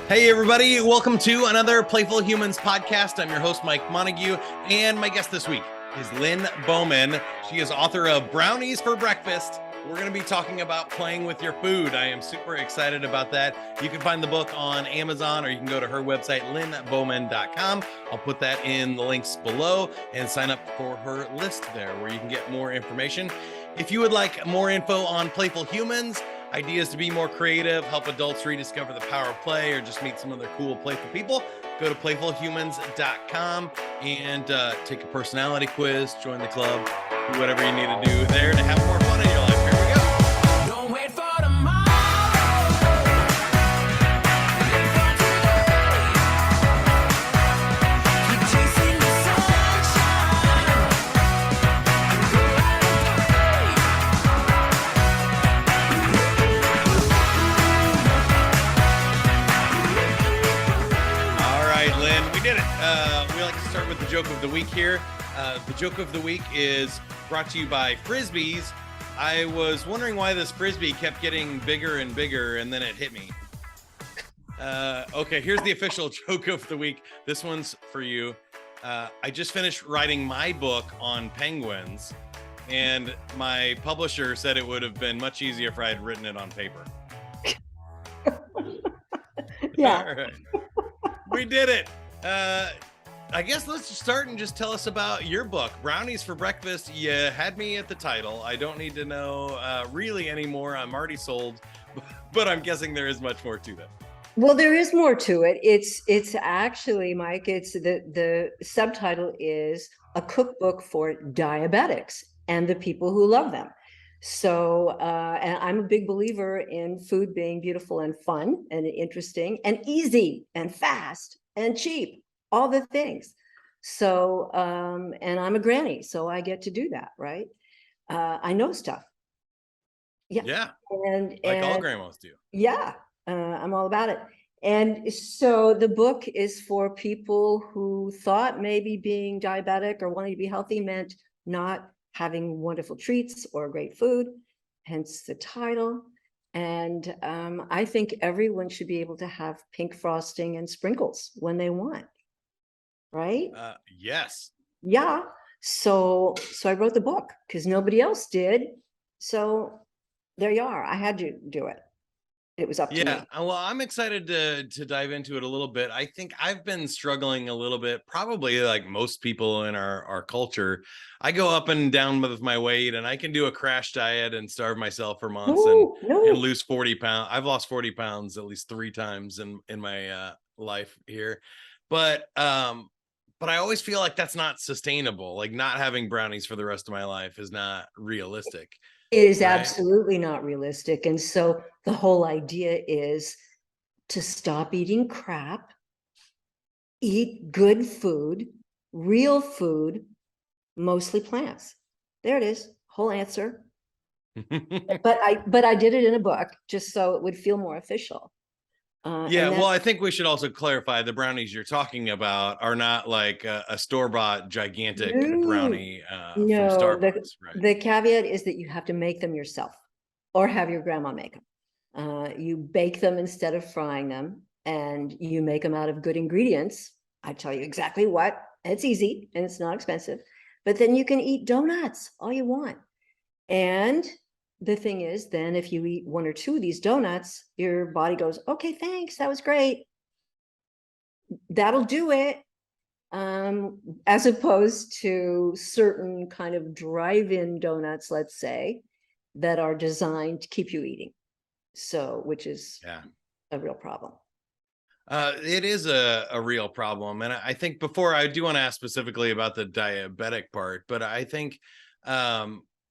Hey, everybody. Welcome to another Playful Humans podcast. I'm your host, Mike Montague, and my guest this week is Lynn Bowman. She is author of Brownies for Breakfast. We're going to be talking about playing with your food. I am super excited about that. You can find the book on Amazon, or you can go to her website, lynnbowman.com. I'll put that in the links below and sign up for her list there where you can get more information. If you would like more info on Playful Humans, ideas to be more creative, help adults rediscover the power of play, or just meet some other cool, playful people, go to playfulhumans.com and take a personality quiz, join the club, do whatever you need to do there to have more fun in your life. Here we go. Don't wait for tomorrow. Keep chasing the sunshine. Go out All right, Lynn, we did it. We like to start with the joke of the week here. The joke of the week is brought to you by Frisbees. I was wondering why this Frisbee kept getting bigger and bigger, and then it hit me. Okay, here's the official joke of the week. This one's for you. I just finished writing my book on penguins, and my publisher said it would have been much easier if I had written it on paper. Yeah. All right. We did it. I guess let's start and just tell us about your book, Brownies for Breakfast. You had me at the title. I don't need to know really anymore. I'm already sold, but I'm guessing there is much more to that. Well, there is more to it. It's actually, Mike, it's the subtitle is a cookbook for diabetics and the people who love them. So, and I'm a big believer in food being beautiful and fun and interesting and easy and fast and cheap, all the things. So, and I'm a granny, so I get to do that, right? I know stuff. Yeah, And like all grandmas do. yeah, I'm all about it. And so the book is for people who thought maybe being diabetic or wanting to be healthy meant not having wonderful treats or great food, hence the title. And I think everyone should be able to have pink frosting and sprinkles when they want, right? Yes. Yeah. So I wrote the book because nobody else did. So there you are. I had to do it. It was up to me. Yeah, well, I'm excited to dive into it a little bit. I think I've been struggling a little bit, probably like most people in our culture. I go up and down with my weight, and I can do a crash diet and starve myself for months and lose 40 pounds. I've lost 40 pounds at least 3 times in my life here, but I always feel like that's not sustainable. Like not having brownies for the rest of my life is not realistic. It is Right. absolutely not realistic. And so the whole idea is to stop eating crap, eat good food, real food, mostly plants. There it is, whole answer. But I did it in a book just so it would feel more official. Yeah, well, I think we should also clarify the brownies you're talking about are not like a store-bought gigantic brownie from no, Starbucks, right? the caveat is that you have to make them yourself or have your grandma make them. You bake them instead of frying them, and you make them out of good ingredients. I tell you exactly what. It's easy and it's not expensive, but then you can eat donuts all you want. And the thing is, then if you eat 1 or 2 of these donuts, your body goes, okay, thanks, that was great. That'll do it. As opposed to certain kind of drive-in donuts, let's say, that are designed to keep you eating. So, which is a real problem. It is a real problem. And I think before I do want to ask specifically about the diabetic part, but I think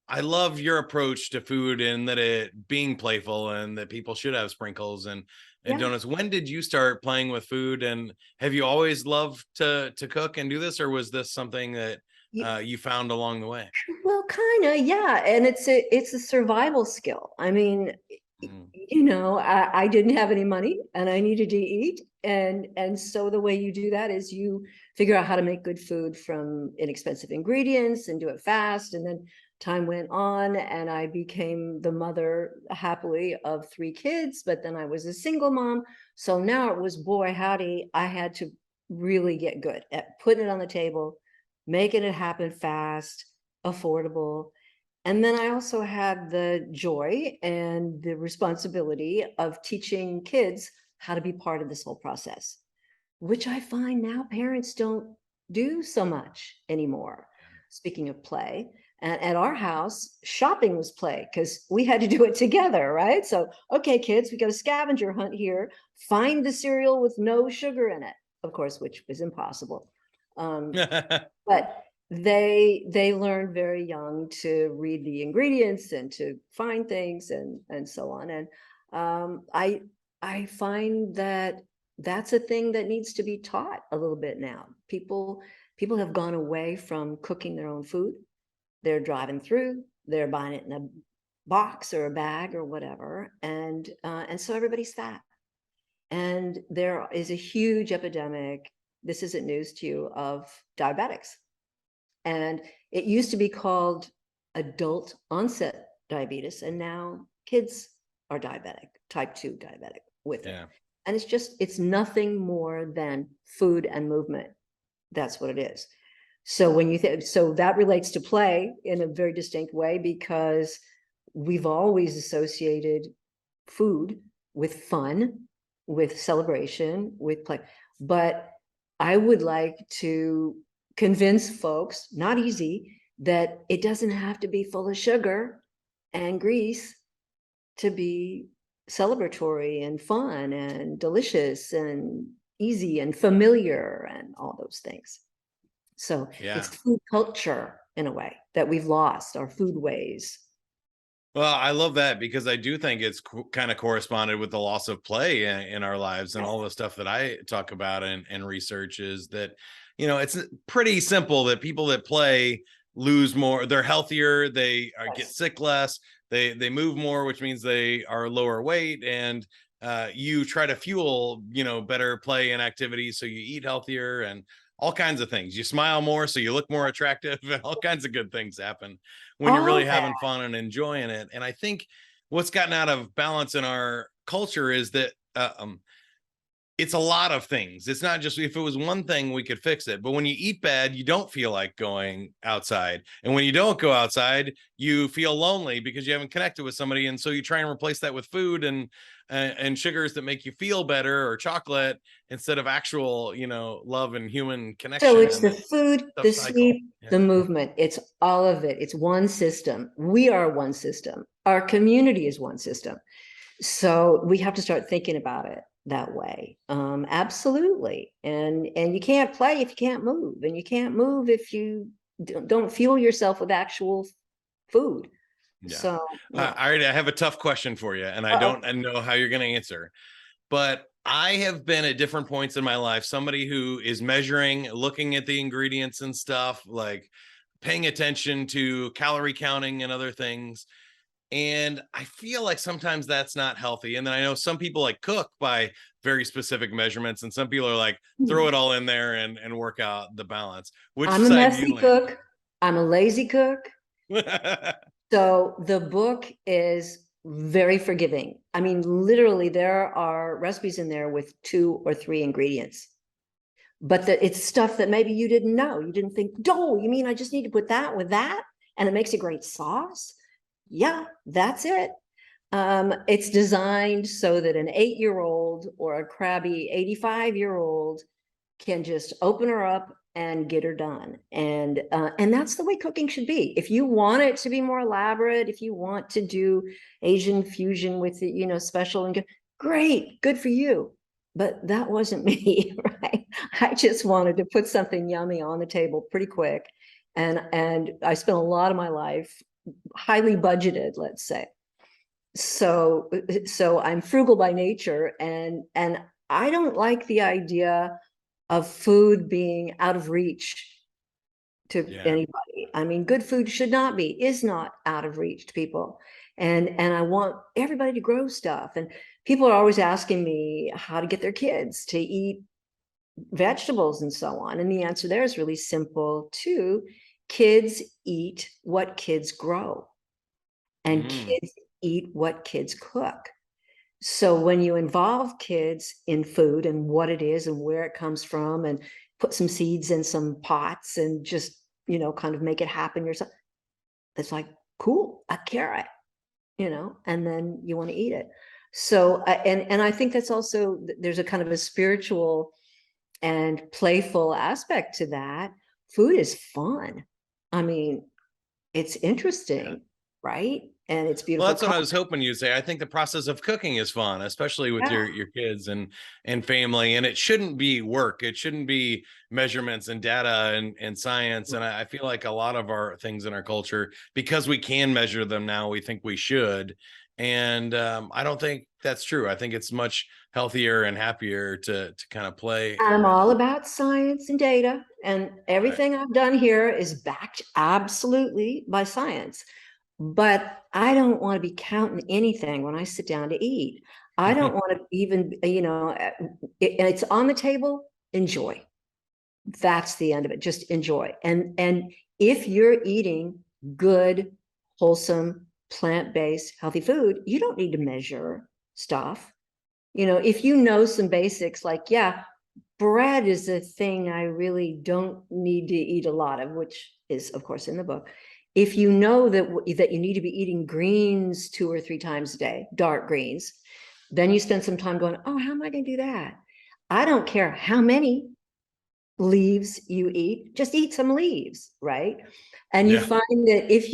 I love your approach to food and that it being playful and that people should have sprinkles and donuts. When did you start playing with food, and have you always loved to cook and do this, or was this something that you found along the way? Well, kind of, yeah. And it's a survival skill. I mean, you know, I didn't have any money and I needed to eat. And so the way you do that is you figure out how to make good food from inexpensive ingredients and do it fast. And then time went on and I became the mother happily of 3 kids, but then I was a single mom. So now it was, boy, howdy, I had to really get good at putting it on the table, making it happen fast, affordable. And then I also had the joy and the responsibility of teaching kids how to be part of this whole process, which I find now parents don't do so much anymore. Speaking of play, at our house, shopping was play because we had to do it together, right? So, okay, kids, we got a scavenger hunt here. Find the cereal with no sugar in it, of course, which was impossible. But they learned very young to read the ingredients and to find things and so on. And I find that that's a thing that needs to be taught a little bit now. People have gone away from cooking their own food. They're driving through, they're buying it in a box or a bag or whatever, and so everybody's fat. And there is a huge epidemic, this isn't news to you, of diabetics. And it used to be called adult onset diabetes, and now kids are diabetic, type 2 diabetic with it. Yeah. And it's nothing more than food and movement. That's what it is. So when you so that relates to play in a very distinct way, because we've always associated food with fun, with celebration, with play. But I would like to convince folks, not easy, that it doesn't have to be full of sugar and grease to be celebratory and fun and delicious and easy and familiar and all those things. So Yeah. it's food culture in a way that we've lost, our foodways. Well, I love that because I do think it's kind of corresponded with the loss of play in our lives, and all the stuff that I talk about and research is that, it's pretty simple that people that play lose more, they're healthier, they get sick less, they move more, which means they are lower weight, and you try to fuel, better play and activity, so you eat healthier and all kinds of things. You smile more, so you look more attractive, and all kinds of good things happen when you're really having fun and enjoying it. And I think what's gotten out of balance in our culture is that it's a lot of things. It's not just, if it was one thing, we could fix it. But when you eat bad, you don't feel like going outside. And when you don't go outside, you feel lonely because you haven't connected with somebody. And so you try and replace that with food and sugars that make you feel better, or chocolate, instead of actual, love and human connection. So it's the food, the cycle. sleep, the movement. It's all of it. It's one system. We are one system. Our community is one system. So we have to start thinking about it that way. Absolutely. And you can't play if you can't move, and you can't move if you don't fuel yourself with actual food. Yeah. So I have a tough question for you, and I don't know how you're going to answer, but I have been at different points in my life somebody who is measuring, looking at the ingredients and stuff, like paying attention to calorie counting and other things. And I feel like sometimes that's not healthy. And then I know some people like cook by very specific measurements, and some people are like, throw it all in there and work out the balance. Which I'm a side do messy you cook. I'm a lazy cook. land? So the book is very forgiving. I mean, literally, there are recipes in there with 2 or 3 ingredients, but it's stuff that maybe you didn't know. You didn't think, oh, you mean I just need to put that with that, and it makes a great sauce? Yeah, that's it. It's designed so that an 8-year-old or a crabby 85-year-old can just open her up and get her done. And that's the way cooking should be. If you want it to be more elaborate, if you want to do Asian fusion with it, special and good, great, good for you. But that wasn't me, right? I just wanted to put something yummy on the table pretty quick. And I spent a lot of my life highly budgeted, let's say. So I'm frugal by nature, and I don't like the idea of food being out of reach to anybody. I mean, good food is not out of reach to people. And I want everybody to grow stuff. And people are always asking me how to get their kids to eat vegetables and so on. And the answer there is really simple too. kids eat what kids grow, and Mm. kids eat what kids cook. So when you involve kids in food and what it is and where it comes from, and put some seeds in some pots and just, kind of make it happen yourself, it's like, cool, a carrot, and then you want to eat it. So, and I think that's also, there's a kind of a spiritual and playful aspect to that. Food is fun. I mean, it's interesting, right? And it's Well, beautiful. that's what I was hoping you'd say. I think the process of cooking is fun, especially with Yeah. your kids and family. And it shouldn't be work. It shouldn't be measurements and data and science. And I feel like a lot of our things in our culture, because we can measure them now, we think we should. And I don't think that's true. I think it's much healthier and happier to kind of play I'm with. all about science and data, and Right. everything I've done here is backed absolutely by science. But I don't want to be counting anything when I sit down to eat. I don't want to even, and it's on the table, enjoy. That's the end of it. Just enjoy. And if you're eating good, wholesome, plant-based, healthy food, you don't need to measure stuff. If you know some basics, like, yeah, bread is a thing I really don't need to eat a lot of, which is, of course, in the book. If you know that you need to be eating greens 2 or 3 times a day, dark greens, then you spend some time going, oh, how am I going to do that? I don't care how many leaves you eat, just eat some leaves, right? And you Yeah. find that if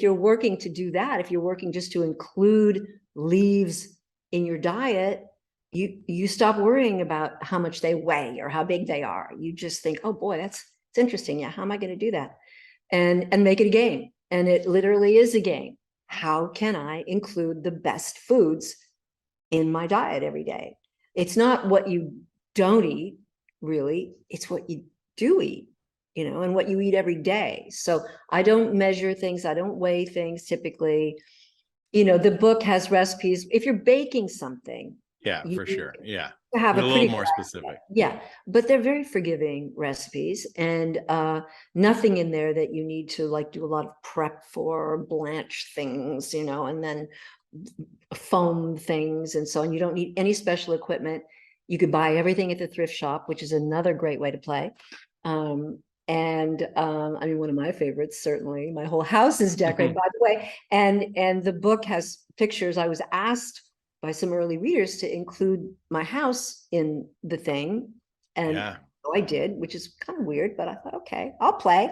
you're working to do that, if you're working just to include leaves in your diet, you stop worrying about how much they weigh or how big they are. You just think, oh boy, it's interesting. Yeah, how am I going to do that? And make it a game. And it literally is a game. How can I include the best foods in my diet every day? It's not what you don't eat, really. It's what you do eat, and what you eat every day. So I don't measure things. I don't weigh things typically. The book has recipes. If you're baking something, Yeah, you for sure. Yeah. have A a little pretty more specific. yeah, but they're very forgiving recipes, and nothing in there that you need to like do a lot of prep for, or blanch things, and then foam things and so on. You don't need any special equipment. You could buy everything at the thrift shop, which is another great way to play. I mean, one of my favorites, certainly. My whole house is decorated, by the way. And the book has pictures. I was asked by some early readers to include my house in the thing. And Yeah. so I did, which is kind of weird, but I thought, okay, I'll play.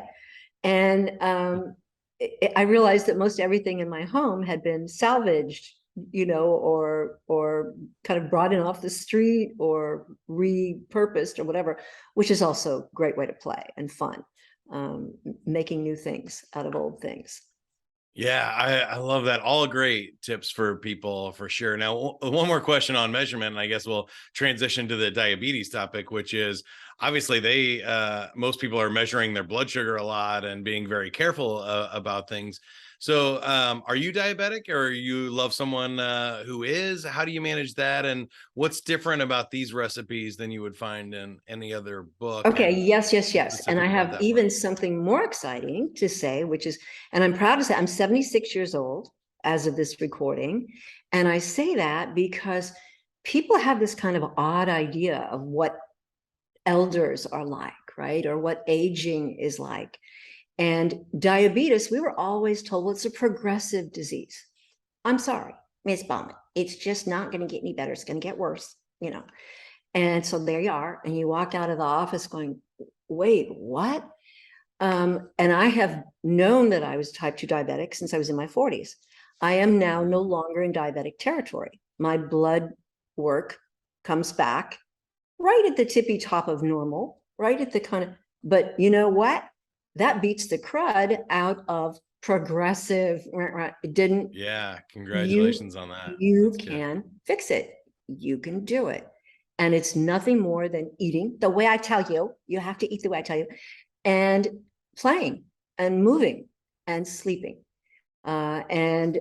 And I realized that most everything in my home had been salvaged, or kind of brought in off the street or repurposed or whatever, which is also a great way to play and fun, making new things out of old things. Yeah, I love that. All great tips for people for sure. Now, one more question on measurement, and I guess we'll transition to the diabetes topic, which is obviously most people are measuring their blood sugar a lot and being very careful about things. So, are you diabetic, or you love someone who is? How do you manage that? And what's different about these recipes than you would find in any other book? Okay, And yes, yes, yes. And I specific about have that part. even something more exciting to say, which is, and I'm proud to say I'm 76 years old as of this recording. And I say that because people have this kind of odd idea of what elders are like, right? Or what aging is like. And diabetes, we were always told, well, it's a progressive disease. I'm sorry, Miss Bowman, it's just not going to get any better. It's going to get worse. And so there you are. And you walk out of the office going, wait, what? And I have known that I was type 2 diabetic since I was in my 40s. I am now no longer in diabetic territory. My blood work comes back right at the tippy top of normal, right at the kind of, but you know what? That beats the crud out of progressive. It didn't. Yeah, you congratulations on that. you That's good. can fix it. You can do it. And it's nothing more than eating the way I tell you. You have to eat the way I tell you, and playing and moving and sleeping. And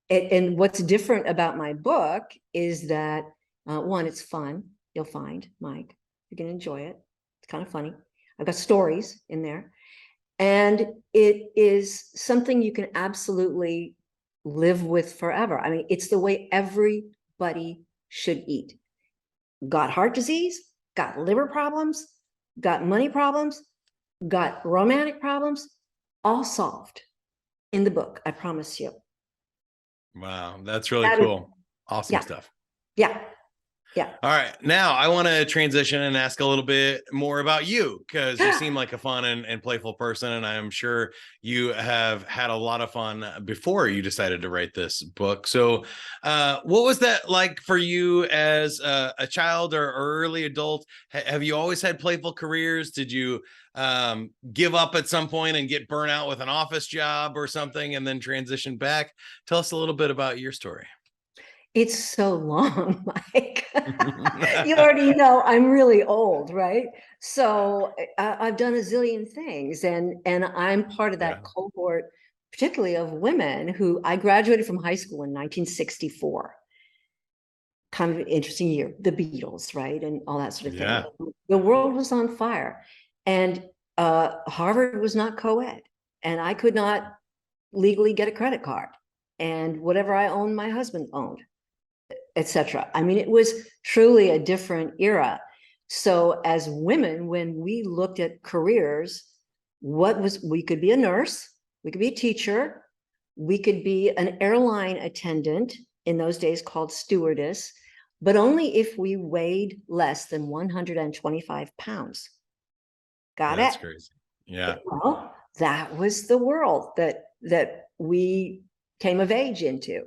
what's different about my book is that one, it's fun. You'll find, Mike, you're gonna enjoy it. It's kind of funny. I've got stories in there. And it is something you can absolutely live with forever. I mean, it's the way everybody should eat. Got heart disease, got liver problems, got money problems, got romantic problems, all solved in the book, I promise you. Wow, that's really That is, cool. Awesome yeah, stuff. yeah, yeah. All right. Now I want to transition and ask a little bit more about you because you seem like a fun and playful person. And I'm sure you have had a lot of fun before you decided to write this book. So, what was that like for you as a child or early adult? Have you always had playful careers? Did you give up at some point and get burnt out with an office job or something and then transition back? Tell us a little bit about your story. It's so long, Mike. You already know I'm really old, right? So I've done a zillion things, and I'm part of that Yeah. cohort, particularly of women who I graduated from high school in 1964. Kind of an interesting year, the Beatles, right, and all that sort of thing. Yeah. The world was on fire, and Harvard was not co-ed, and I could not legally get a credit card, and whatever I owned, my husband owned, etc. I mean, it was truly a different era. So as women, when we looked at careers, we could be a nurse, we could be a teacher, we could be an airline attendant, in those days called stewardess, but only if we weighed less than 125 pounds. Got That's it? crazy. Yeah. Well, that was the world that we came of age into.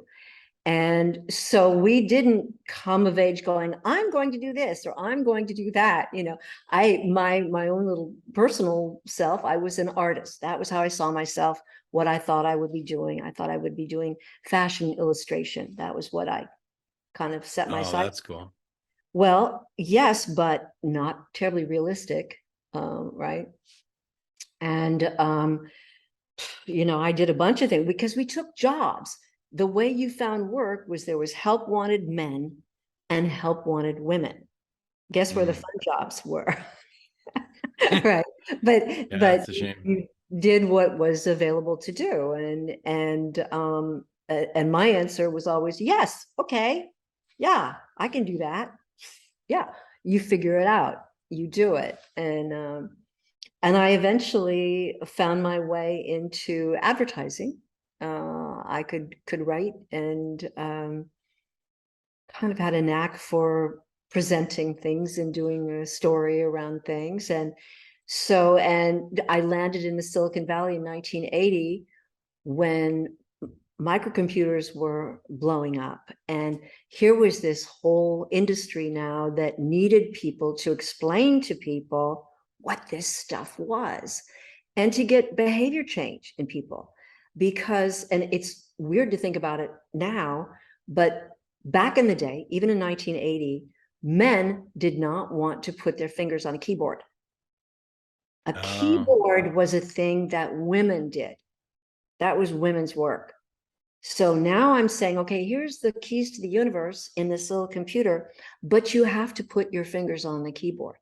And so we didn't come of age going, I'm going to do this or I'm going to do that. You know, my own little personal self, I was an artist. That was how I saw myself, what I thought I would be doing. I thought I would be doing fashion illustration. That was what I kind of set my Oh, sights. that's cool. Well, yes, but not terribly realistic, right? And you know, I did a bunch of things because we took jobs. The way you found work was there was help wanted men and help wanted women. Guess where the fun jobs were? Right. But Yeah, but it's a shame. you did what was available to do. And my answer was always yes, okay. Yeah, I can do that. Yeah, you figure it out, you do it. And I eventually found my way into advertising. I could write and kind of had a knack for presenting things and doing a story around things. And I landed in the Silicon Valley in 1980 when microcomputers were blowing up. And here was this whole industry now that needed people to explain to people what this stuff was and to get behavior change in people. Because, and it's weird to think about it now, but back in the day, even in 1980, men did not want to put their fingers on a keyboard. A keyboard was a thing that women did. That was women's work. So now I'm saying, okay, here's the keys to the universe in this little computer, but you have to put your fingers on the keyboard.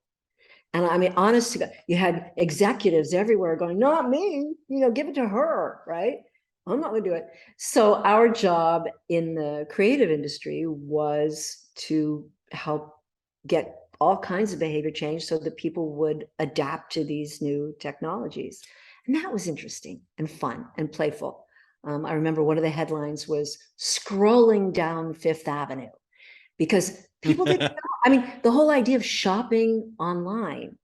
And I mean, honest to God, you had executives everywhere going, not me, you know, give it to her, right? I'm not gonna do it. So our job in the creative industry was to help get all kinds of behavior change so that people would adapt to these new technologies. And that was interesting and fun and playful. I remember one of the headlines was scrolling down Fifth Avenue because people didn't know. I mean, the whole idea of shopping online.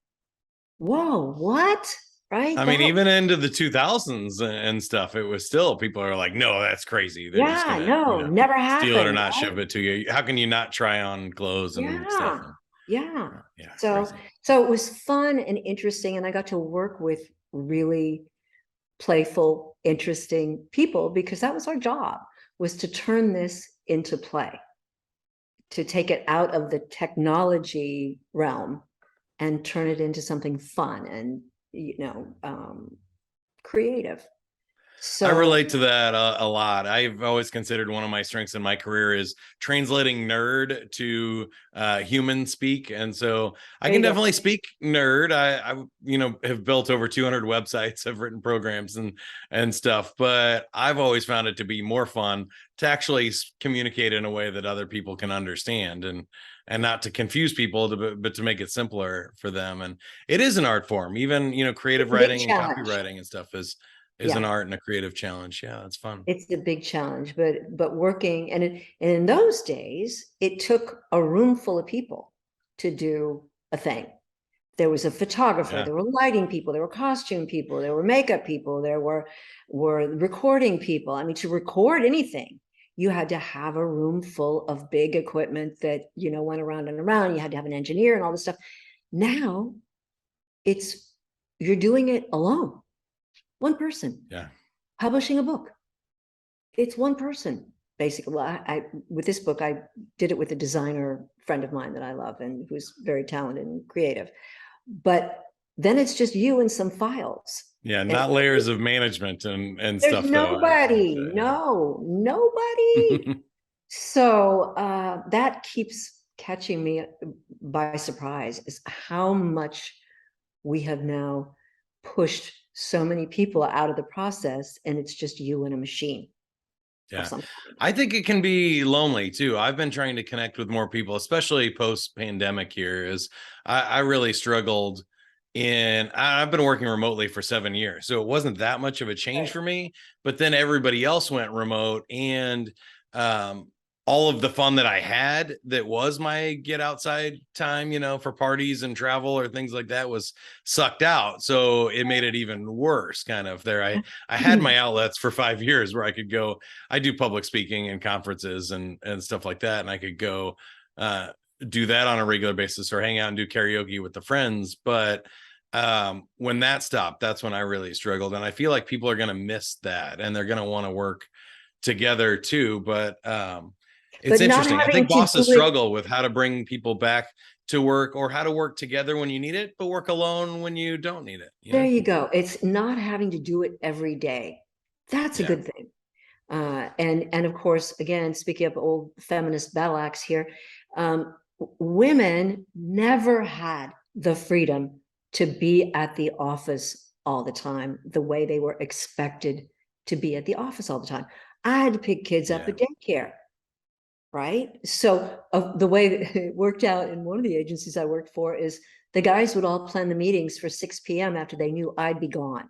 Whoa, what? Right? I mean, even into the 2000s and stuff, it was still people are like, no, that's crazy. They're just Yeah, gonna, no, never steal it or happened. not Right? ship it to you. How can you not try on clothes and stuff? Yeah, yeah. Yeah, So, crazy. so it was fun and interesting, and I got to work with really playful, interesting people because that was our job, was to turn this into play, to take it out of the technology realm and turn it into something fun and, you know, creative. I So relate to that a lot. I've always considered one of my strengths in my career is translating nerd to human speak, and so I there can you go. definitely speak nerd. I have built over 200 websites, I've written programs and stuff, but I've always found it to be more fun to actually communicate in a way that other people can understand and not to confuse people, but to make it simpler for them. And it is an art form. Even creative It's a big writing and challenge. copywriting and stuff is an Yeah. art and a creative challenge. Yeah, it's fun. It's a big challenge, but working and in those days, it took a room full of people to do a thing. There was a photographer, Yeah. there were lighting people, there were costume people, there were makeup people, there were recording people. I mean, to record anything, you had to have a room full of big equipment that, went around and around. You had to have an engineer and all this stuff. Now it's you're doing it alone. One person Yeah. publishing a book. It's one person basically. Well, I with this book, I did it with a designer friend of mine that I love and who's very talented and creative. But then it's just you and some files. Yeah. And Not layers of management and there's stuff though. nobody, no, nobody. Yeah. So that keeps catching me by surprise is how much we have now pushed so many people out of the process, and it's just you and a machine of Yeah. some I think it can be lonely too. I've been trying to connect with more people, especially post pandemic here. Is I really struggled I've been working remotely for 7 years. So it wasn't that much of a change kind. for me. But then everybody else went remote, and um all of the fun that I had that was my get outside time, for parties and travel or things like that was sucked out. So it made it even worse kind of there. I had my outlets for 5 years where I could go. I do public speaking and conferences and stuff like that. And I could go do that on a regular basis or hang out and do karaoke with the friends. But when that stopped, that's when I really struggled. And I feel like people are going to miss that and they're going to want to work together too. But it's But not interesting. I having think to bosses do it. struggle with how to bring people back to work or how to work together when you need it, but work alone when you don't need There it. you go. It's not having to do it every day. That's a Yeah. good thing. And of course, again, speaking of old feminist battle axe here, women never had the freedom to be at the office all the time, the way they were expected to be at the office all the time. I had to pick kids up Yeah. at daycare, right? So the way that it worked out in one of the agencies I worked for is the guys would all plan the meetings for 6 p.m. after they knew I'd be gone.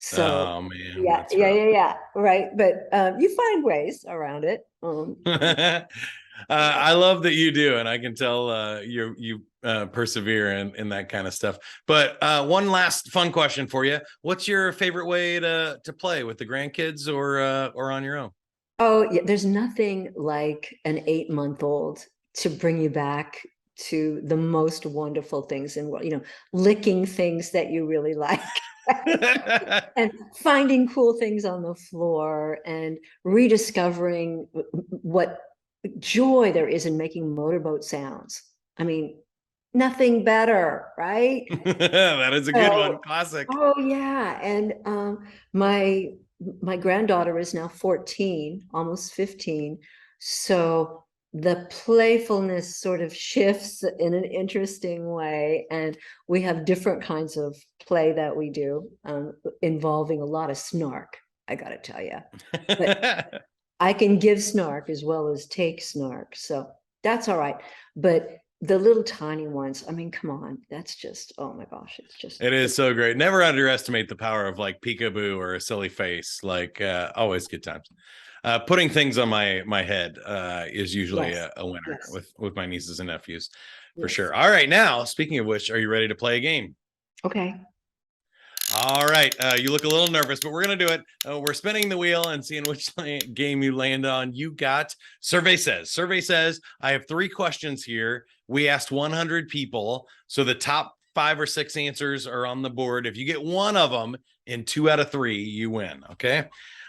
So Oh man, yeah, that's yeah, rough. yeah, yeah, right. But you find ways around it. I love that you do, and I can tell you persevere in that kind of stuff. But one last fun question for you: what's your favorite way to play with the grandkids or on your own? Oh, yeah, there's nothing like an 8-month-old to bring you back to the most wonderful things in the world, licking things that you really like. And finding cool things on the floor and rediscovering what joy there is in making motorboat sounds. I mean, nothing better, right? That is a good one, So, classic. oh yeah, and my my granddaughter is now 14, almost 15. So the playfulness sort of shifts in an interesting way, and we have different kinds of play that we do, involving a lot of snark, I gotta tell you. But I can give snark as well as take snark, so that's all right. But the little tiny ones, I mean, come on, that's just, oh my gosh, it's just, It is so great. Never underestimate the power of like peekaboo or a silly face. Like always good times. Putting things on my head is usually yes, a winner yes, with my nieces and nephews for yes. sure. All right, now speaking of which, are you ready to play a game? Okay. All right, you look a little nervous, but we're gonna do it. We're spinning the wheel and seeing which game you land on. You got survey says. Survey says I have 3 questions here. We asked 100 people, so the top 5 or 6 answers are on the board. If you get one of them in 2 out of 3, you win. Okay.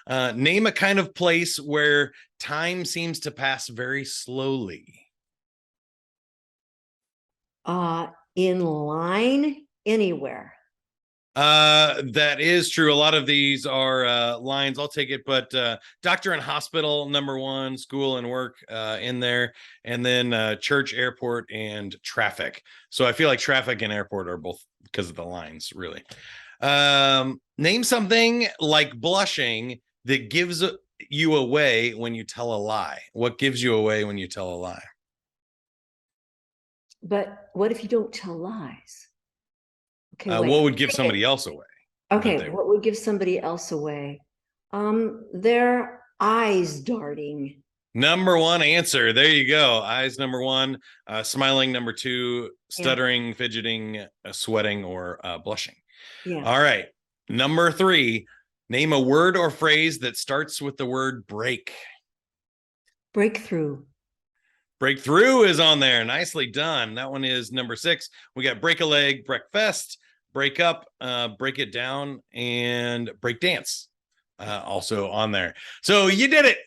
Name a kind of place where time seems to pass very slowly. In line, anywhere. That is true. A lot of these are lines. I'll take it, but doctor and hospital, number one, school and work in there, and then church, airport, and traffic. So I feel like traffic and airport are both because of the lines, really. Name something like blushing that gives you away when you tell a lie. What gives you away when you tell a lie? But what if you don't tell lies? Okay, wait. What would give somebody else away? Okay, what would give somebody else away? Their eyes darting. Number one answer. There you go. Eyes number one, smiling number two, stuttering, fidgeting, sweating, or blushing. Yeah. All right. Number three, name a word or phrase that starts with the word break. Breakthrough. Breakthrough is on there. Nicely done. That one is number six. We got break a leg, breakfast, break up, break it down, and break dance. Also on there. So you did it.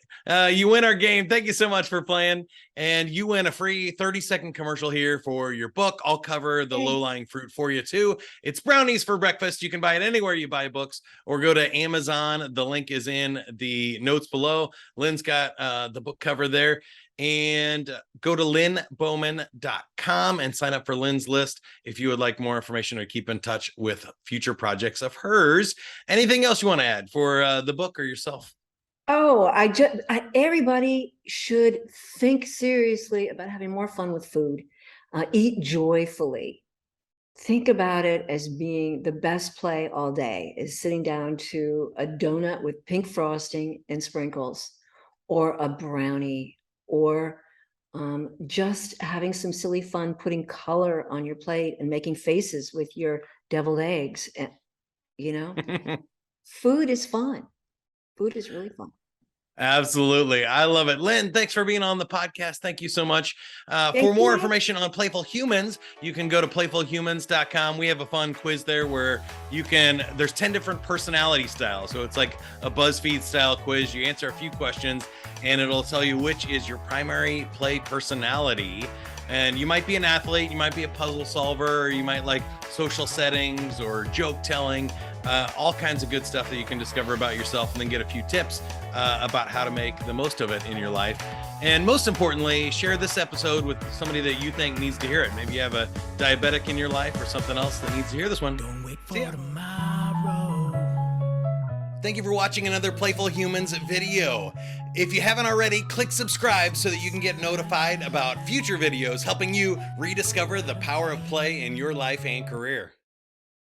You win our game. Thank you so much for playing. And you win a free 30-second commercial here for your book. I'll cover the low-lying fruit for you too. It's Brownies for Breakfast. You can buy it anywhere you buy books or go to Amazon. The link is in the notes below. Lynn's got the book cover there. And go to lynnbowman.com and sign up for Lynn's list if you would like more information or keep in touch with future projects of hers. Anything else you want to add for the book or yourself? Oh, everybody should think seriously about having more fun with food. Eat joyfully. Think about it as being the best play all day is sitting down to a donut with pink frosting and sprinkles, or a brownie, or just having some silly fun, putting color on your plate and making faces with your deviled eggs. And, food is fun. Food is really fun. Absolutely. I love it. Lynn, thanks for being on the podcast. Thank you so much. For more information on Playful Humans, you can go to playfulhumans.com. We have a fun quiz there where there's 10 different personality styles. So it's like a BuzzFeed style quiz. You answer a few questions and it'll tell you which is your primary play personality. And you might be an athlete, you might be a puzzle solver, or you might like social settings or joke telling, all kinds of good stuff that you can discover about yourself and then get a few tips about how to make the most of it in your life. And most importantly, share this episode with somebody that you think needs to hear it. Maybe you have a diabetic in your life or something else that needs to hear this one. Don't wait for See ya. tomorrow. Thank you for watching another Playful Humans video. If you haven't already, click subscribe so that you can get notified about future videos helping you rediscover the power of play in your life and career.